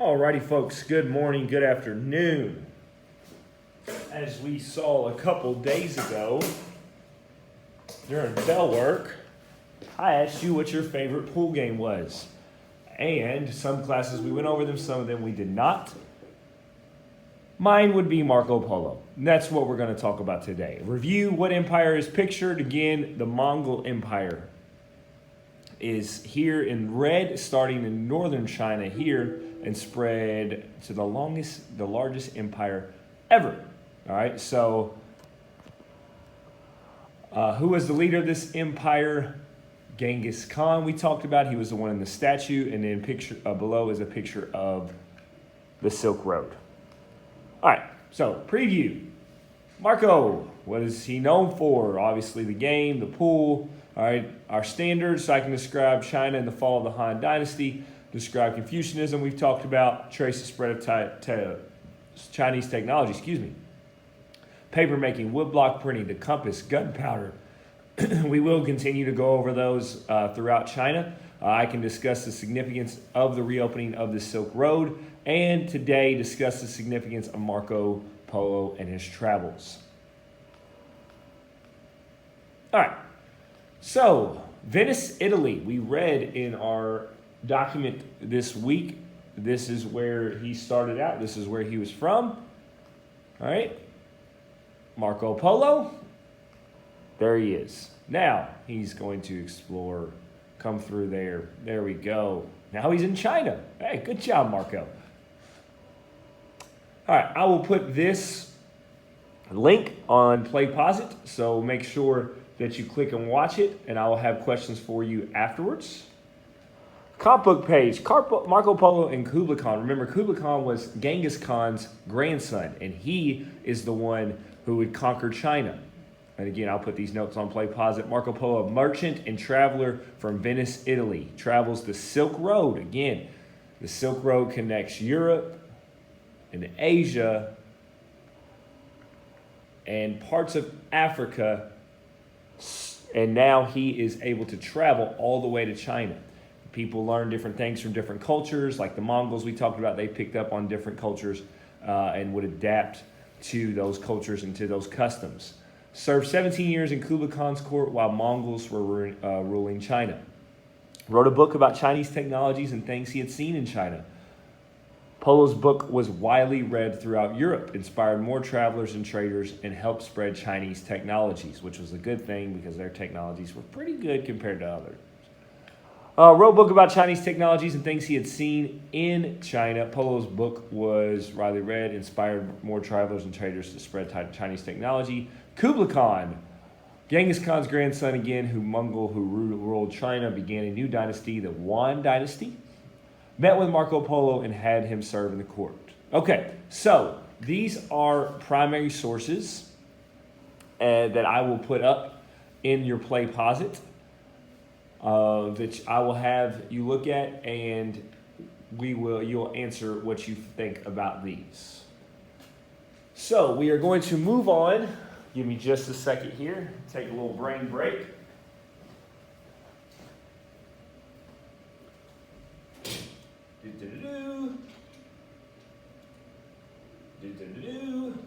Alrighty, folks, good morning, good afternoon. As we saw a couple days ago during bell work, I asked you what your favorite pool game was. And some classes we went over them, some of them we did not. Mine would be Marco Polo. And that's what we're going to talk about today. Review what empire is pictured. Again, the Mongol Empire is here in red, starting in northern China here, and spread to the largest empire ever. All right, so who was the leader of this empire? Genghis Khan, we talked about. He was the one in the statue, and then picture below is a picture of the Silk Road. All right, so preview. Marco, what is he known for? Obviously the game, the pool. All right, our standards, so I can describe China in the fall of the Han Dynasty, describe Confucianism we've talked about, trace the spread of Chinese technology, paper-making, woodblock printing, the compass, gunpowder. We will continue to go over those throughout China. I can discuss the significance of the reopening of the Silk Road, and today discuss the significance of Marco Polo and his travels. All right, so Venice, Italy. We read in our document this week, this is where he started out, this is where he was from. All right, Marco Polo, there he is. Now he's going to explore, come through there. There we go. Now he's in China. Hey, good job, Marco. All right, I will put this link on PlayPosit, so make sure that you click and watch it, and I will have questions for you afterwards. Comp book page, Marco Polo and Kublai Khan. Remember, Kublai Khan was Genghis Khan's grandson, and he is the one who would conquer China. And again, I'll put these notes on PlayPosit. Marco Polo, a merchant and traveler from Venice, Italy, travels the Silk Road. Again, the Silk Road connects Europe and Asia and parts of Africa, and now he is able to travel all the way to China. People learn different things from different cultures, like the Mongols we talked about. They picked up on different cultures and would adapt to those cultures and to those customs. Served 17 years in Kublai Khan's court while Mongols were ruling China. Wrote a book about Chinese technologies and things he had seen in China. Polo's book was widely read throughout Europe, inspired more travelers and traders, and helped spread Chinese technologies, which was a good thing because their technologies were pretty good compared to others. Wrote a book about Chinese technologies and things he had seen in China. Polo's book was widely read, inspired more travelers and traders to spread Chinese technology. Kublai Khan, Genghis Khan's grandson again, who ruled China, began a new dynasty, the Yuan Dynasty. Met with Marco Polo and had him serve in the court. Okay, so these are primary sources that I will put up in your PlayPosit. That I will have you look at, and you'll answer what you think about these. So we are going to move on. Give me just a second here. Take a little brain break. Do-do-do-do. Do-do-do-do.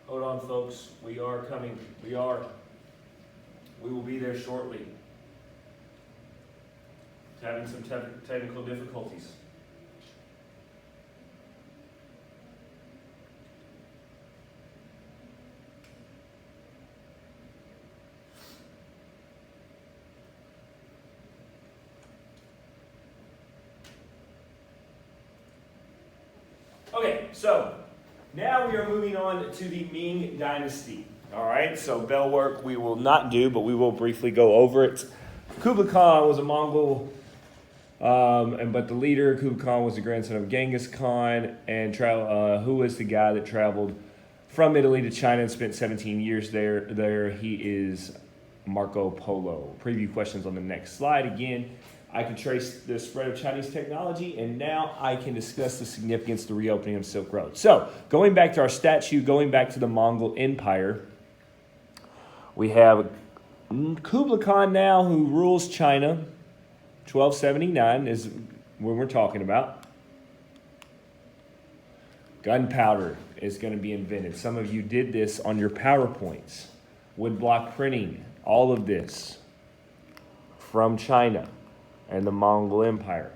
Hold on, folks. We are coming. We will be there shortly. Having some technical difficulties. Okay, so now we are moving on to the Ming Dynasty. All right, so bell work we will not do, but we will briefly go over it. Kublai Khan was a Mongol, but the leader, Kublai Khan, was the grandson of Genghis Khan, and who was the guy that traveled from Italy to China and spent 17 years there. He is Marco Polo. Preview questions on the next slide. Again, I can trace the spread of Chinese technology, and now I can discuss the significance of the reopening of Silk Road. So, going back to our statue, going back to the Mongol Empire, we have Kublai Khan now, who rules China. 1279 is when we're talking about. Gunpowder is going to be invented. Some of you did this on your PowerPoints. Woodblock printing, all of this from China and the Mongol Empire.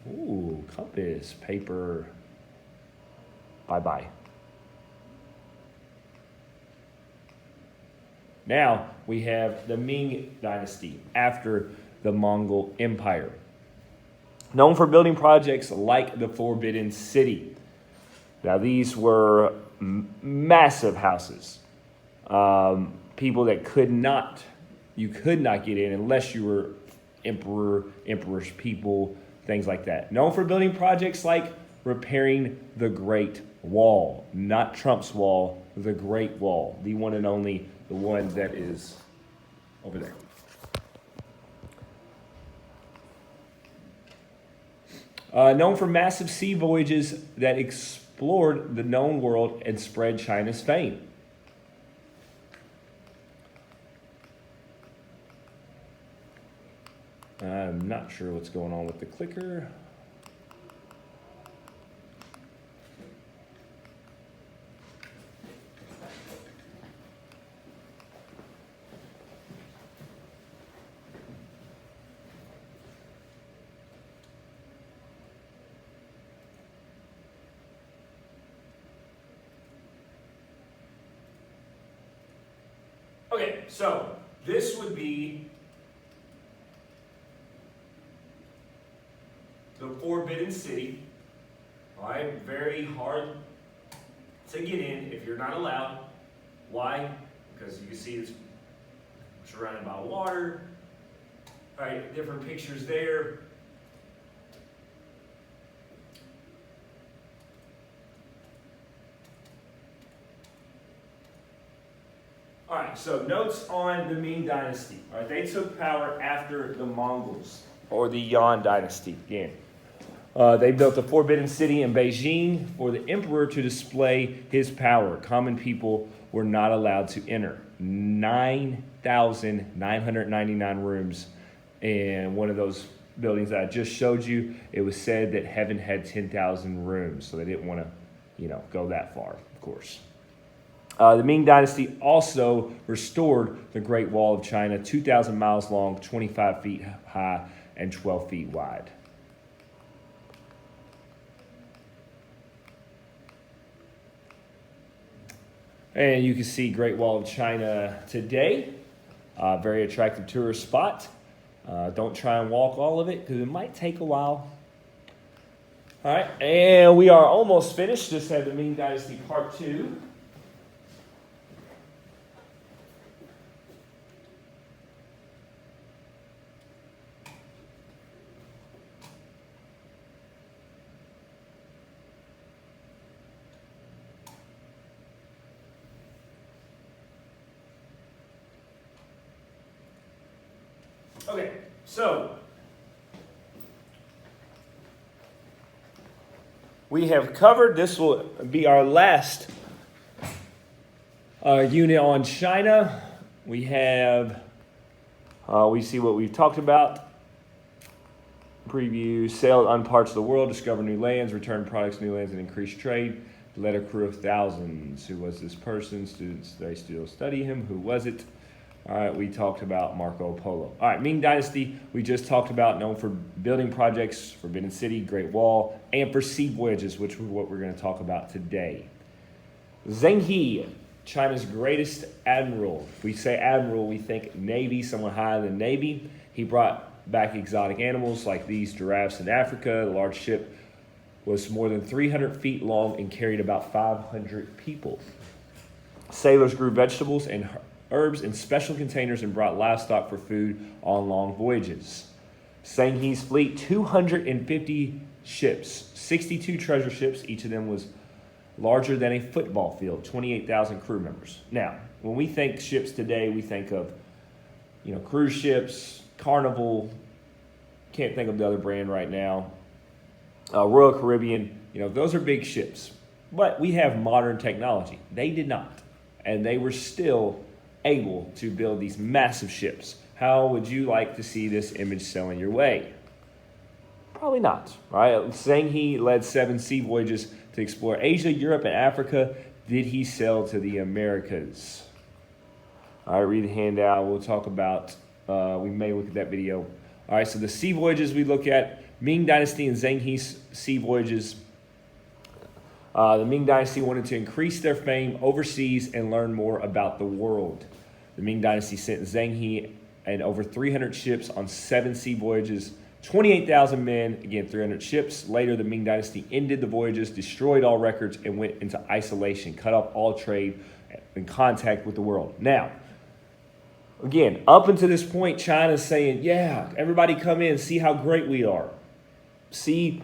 Ooh, compass, paper. Bye-bye. Now we have the Ming Dynasty after the Mongol Empire. Known for building projects like the Forbidden City. Now these were massive houses. People that you could not get in unless you were emperor's people, things like that. Known for building projects like repairing the Great Wall. Not Trump's wall, the Great Wall. The one and only, the one that is over there. Known for massive sea voyages that explored the known world and spread China's fame. I'm not sure what's going on with the clicker. Okay, so this would be the Forbidden City. All right, very hard to get in if you're not allowed. Why? Because you can see it's surrounded by water. All right, different pictures there. All right, so notes on the Ming Dynasty. All right, they took power after the Mongols, or the Yuan Dynasty again. They built the Forbidden City in Beijing for the emperor to display his power. Common people were not allowed to enter. 9,999 rooms in one of those buildings that I just showed you. It was said that heaven had 10,000 rooms, so they didn't want to, go that far, of course. The Ming Dynasty also restored the Great Wall of China, 2,000 miles long, 25 feet high, and 12 feet wide. And you can see Great Wall of China today. Very attractive tourist spot. Don't try and walk all of it because it might take a while. All right, and we are almost finished. Just had the Ming Dynasty Part 2. Okay, so we have covered, this will be our last unit on China. We have, we see what we've talked about. Preview, sail on parts of the world, discover new lands, return products to new lands, and increase trade. Led a crew of thousands. Who was this person? Students, they still study him. Who was it? All right, we talked about Marco Polo. All right, Ming Dynasty, we just talked about, known for building projects, Forbidden City, Great Wall, and for sea voyages, which is what we're going to talk about today. Zheng He, China's greatest admiral. If we say admiral, we think Navy, someone higher than Navy. He brought back exotic animals like these giraffes in Africa. The large ship was more than 300 feet long and carried about 500 people. Sailors grew vegetables and herbs in special containers and brought livestock for food on long voyages. Zheng fleet, 250 ships, 62 treasure ships. Each of them was larger than a football field, 28,000 crew members. Now, when we think ships today, we think of, cruise ships, Carnival, can't think of the other brand right now, Royal Caribbean, those are big ships. But we have modern technology. They did not. And they were still able to build these massive ships. How would you like to see this image sailing your way? Probably not, right? Zheng led 7 sea voyages to explore Asia, Europe, and Africa. Did he sail to the Americas? All right, read the handout. We'll talk about, we may look at that video. All right, so the sea voyages we look at, Ming Dynasty and Zheng sea voyages. The Ming Dynasty wanted to increase their fame overseas and learn more about the world. The Ming Dynasty sent Zheng and over 300 ships on 7 sea voyages, 28,000 men, again 300 ships. Later, the Ming Dynasty ended the voyages, destroyed all records, and went into isolation, cut off all trade and contact with the world. Now, again, up until this point, China's saying, yeah, everybody come in, see how great we are. See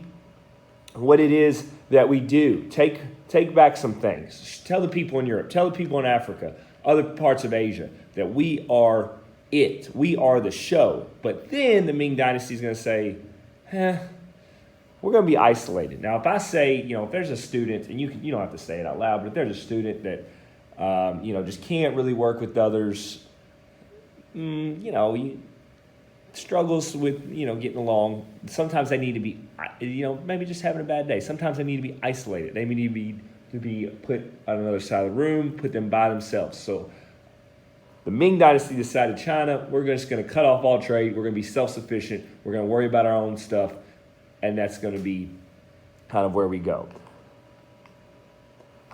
what it is that we do. Take back some things. Tell the people in Europe, tell the people in Africa, other parts of Asia, that we are it. We are the show. But then the Ming Dynasty is going to say, we're going to be isolated. Now, if I say, if there's a student, and you don't have to say it out loud, but if there's a student that, just can't really work with others, struggles with, getting along. Sometimes they need to be, maybe just having a bad day. Sometimes they need to be isolated. They need to be put on another side of the room, put them by themselves. So the Ming Dynasty decided, China, we're just going to cut off all trade. We're going to be self-sufficient. We're going to worry about our own stuff. And that's going to be kind of where we go.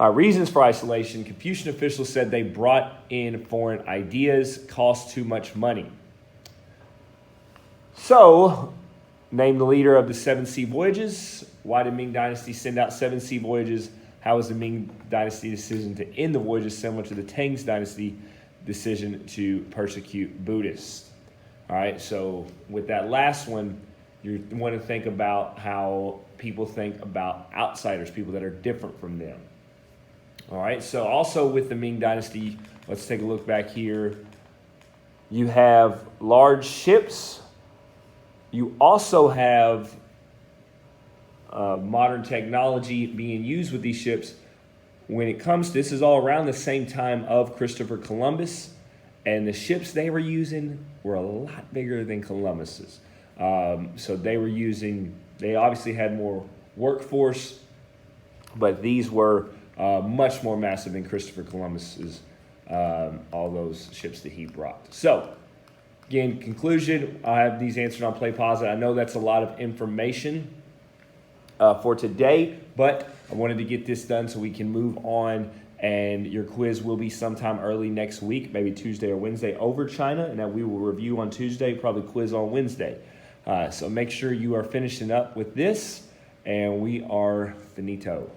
Reasons for isolation. Confucian officials said they brought in foreign ideas, cost too much money. So, name the leader of the 7 sea voyages. Why did Ming Dynasty send out 7 sea voyages? How was the Ming Dynasty decision to end the voyages similar to the Tang's Dynasty decision to persecute Buddhists? All right, so with that last one, you want to think about how people think about outsiders, people that are different from them. All right, so also with the Ming Dynasty, let's take a look back here. You have large ships. You also have modern technology being used with these ships. When it comes to, this is all around the same time of Christopher Columbus, and the ships they were using were a lot bigger than Columbus's. So they obviously had more workforce, but these were much more massive than Christopher Columbus's, all those ships that he brought. So, again, conclusion, I have these answered on Play Pause. I know that's a lot of information for today, but I wanted to get this done so we can move on, and your quiz will be sometime early next week, maybe Tuesday or Wednesday over China, and that we will review on Tuesday, probably quiz on Wednesday. So make sure you are finishing up with this, and we are finito.